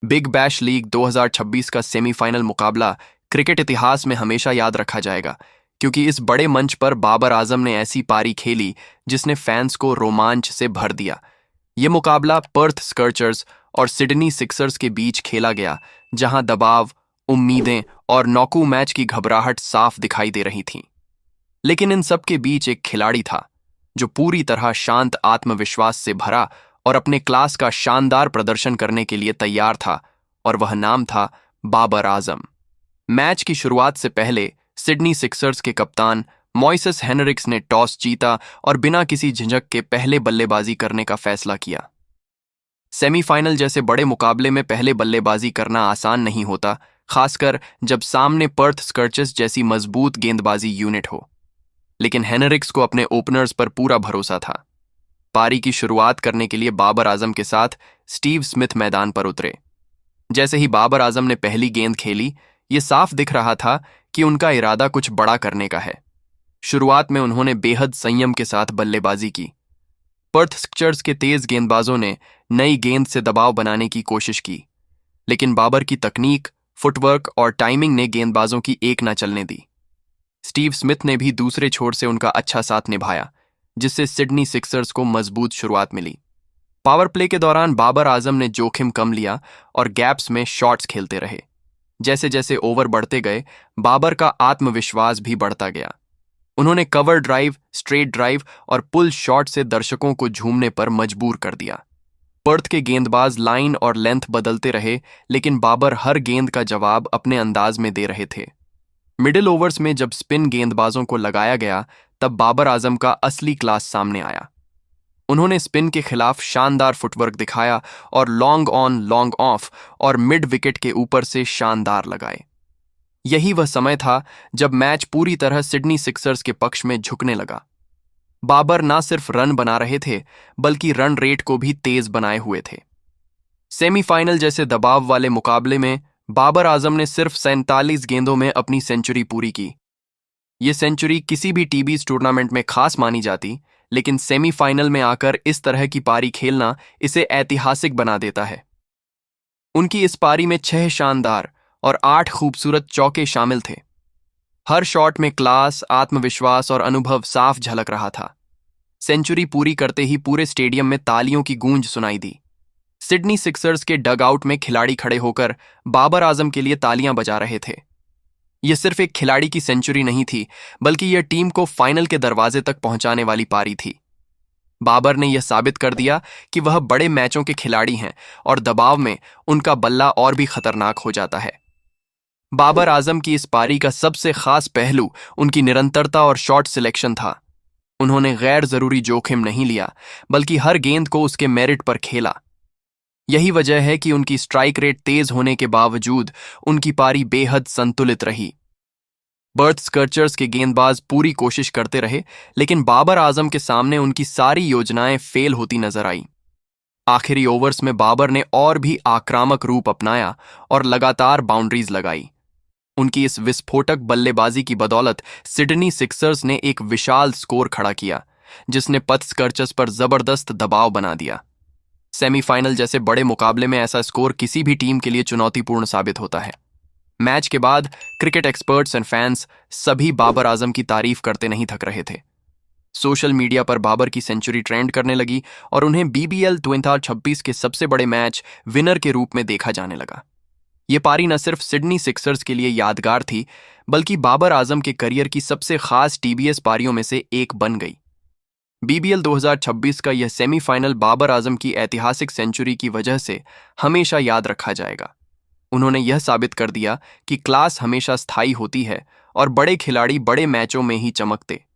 Big bash league 2026 का semifinal मुकाबला cricket इतिहास में हमेशा याद रखा जाएगा, क्योंकि इस बड़े मंच पर बाबर आजम ने ऐसी पारी खेली जिसने फैंस को रोमांच से भर दिया। ये मुकाबला पर्थ स्कर्चर्स और सिडनी सिक्सर्स के बीच खेला गया, जहां दबाव, उम्मीदें और नौकू मैच की घबराहट साफ दिखाई दे रही थीं। लेकिन इन सब के बीच एक खिलाड़ी था जो पूरी तरह शांत आत्मविश्वास से भरा और अपने क्लास का शानदार प्रदर्शन करने के लिए तैयार था, और वह नाम था बाबर आजम। मैच की शुरुआत से पहले सिडनी सिक्सर्स के कप्तान मॉइसेस हेनरिक्स ने टॉस जीता और बिना किसी झिझक के पहले बल्लेबाजी करने का फैसला किया। सेमीफाइनल जैसे बड़े मुकाबले में पहले बल्लेबाजी करना आसान नहीं होता, खासकर जब सामने पर्थ स्कर्चर्स जैसी मजबूत गेंदबाजी यूनिट हो। लेकिन हेनरिक्स को अपने ओपनर्स पर पूरा भरोसा था। पारी की शुरुआत करने के लिए बाबर आजम के साथ स्टीव स्मिथ मैदान पर उतरे। जैसे ही बाबर आजम ने पहली गेंद खेली, ये साफ दिख रहा था कि उनका इरादा कुछ बड़ा करने का है। शुरुआत में उन्होंने बेहद संयम के साथ बल्लेबाजी की। पर्थ स्कर्चर्स के तेज गेंदबाजों ने नई गेंद से दबाव बनाने की कोशिश की, लेकिन बाबर की तकनीक, फुटवर्क और टाइमिंग ने गेंदबाजों की एक न चलने दी। स्टीव स्मिथ ने भी दूसरे छोर से उनका अच्छा साथ निभाया, जिससे सिडनी सिक्सर्स को मजबूत शुरुआत मिली। पावर प्ले के दौरान बाबर आजम ने जोखिम कम लिया और गैप्स में शॉट्स खेलते रहे। जैसे जैसे ओवर बढ़ते गए, बाबर का आत्मविश्वास भी बढ़ता गया। उन्होंने कवर ड्राइव, स्ट्रेट ड्राइव और पुल शॉट से दर्शकों को झूमने पर मजबूर कर दिया। पर्थ के गेंदबाज लाइन और लेंथ बदलते रहे, लेकिन बाबर हर गेंद का जवाब अपने अंदाज में दे रहे थे। मिडिल ओवर्स में जब स्पिन गेंदबाजों को लगाया गया, तब बाबर आजम का असली क्लास सामने आया। उन्होंने स्पिन के खिलाफ शानदार फुटवर्क दिखाया और लॉन्ग ऑन, लॉन्ग ऑफ और मिड विकेट के ऊपर से शानदार लगाए। यही वह समय था जब मैच पूरी तरह सिडनी सिक्सर्स के पक्ष में झुकने लगा। बाबर ना सिर्फ रन बना रहे थे, बल्कि रन रेट को भी तेज बनाए हुए थे। सेमीफाइनल जैसे दबाव वाले मुकाबले में बाबर आजम ने सिर्फ 47 गेंदों में अपनी सेंचुरी पूरी की। ये सेंचुरी किसी भी टीबीज टूर्नामेंट में खास मानी जाती, लेकिन सेमीफाइनल में आकर इस तरह की पारी खेलना इसे ऐतिहासिक बना देता है। उनकी इस पारी में 6 शानदार और 8 खूबसूरत चौके शामिल थे। हर शॉट में क्लास, आत्मविश्वास और अनुभव साफ झलक रहा था। सेंचुरी पूरी करते ही पूरे स्टेडियम में तालियों की गूंज सुनाई दी। सिडनी सिक्सर्स के डगआउट में खिलाड़ी खड़े होकर बाबर आजम के लिए तालियां बजा रहे थे। यह सिर्फ एक खिलाड़ी की सेंचुरी नहीं थी, बल्कि यह टीम को फाइनल के दरवाजे तक पहुंचाने वाली पारी थी। बाबर ने यह साबित कर दिया कि वह बड़े मैचों के खिलाड़ी हैं और दबाव में उनका बल्ला और भी खतरनाक हो जाता है। बाबर आजम की इस पारी का सबसे खास पहलू उनकी निरंतरता और शॉट सिलेक्शन था। उन्होंने गैर जरूरी जोखिम नहीं लिया, बल्कि हर गेंद को उसके मेरिट पर खेला। यही वजह है कि उनकी स्ट्राइक रेट तेज होने के बावजूद उनकी पारी बेहद संतुलित रही। पर्थ स्कर्चर्स के गेंदबाज पूरी कोशिश करते रहे, लेकिन बाबर आजम के सामने उनकी सारी योजनाएं फेल होती नजर आई। आखिरी ओवर्स में बाबर ने और भी आक्रामक रूप अपनाया और लगातार बाउंड्रीज लगाई। उनकी इस विस्फोटक बल्लेबाजी की बदौलत सिडनी सिक्सर्स ने एक विशाल स्कोर खड़ा किया, जिसने पर्थ स्कर्चर्स पर जबरदस्त दबाव बना दिया। सेमीफाइनल जैसे बड़े मुकाबले में ऐसा स्कोर किसी भी टीम के लिए चुनौतीपूर्ण साबित होता है। मैच के बाद क्रिकेट एक्सपर्ट्स एंड फैंस सभी बाबर आजम की तारीफ करते नहीं थक रहे थे। सोशल मीडिया पर बाबर की सेंचुरी ट्रेंड करने लगी और उन्हें बीबीएल 2026 के सबसे बड़े मैच विनर के रूप में देखा जाने लगा। ये पारी न सिर्फ सिडनी सिक्सर्स के लिए यादगार थी, बल्कि बाबर आजम के करियर की सबसे खास टीबीएस पारियों में से एक बन गई। बीबीएल 2026 का यह सेमीफाइनल बाबर आजम की ऐतिहासिक सेंचुरी की वजह से हमेशा याद रखा जाएगा। उन्होंने यह साबित कर दिया कि क्लास हमेशा स्थायी होती है और बड़े खिलाड़ी बड़े मैचों में ही चमकते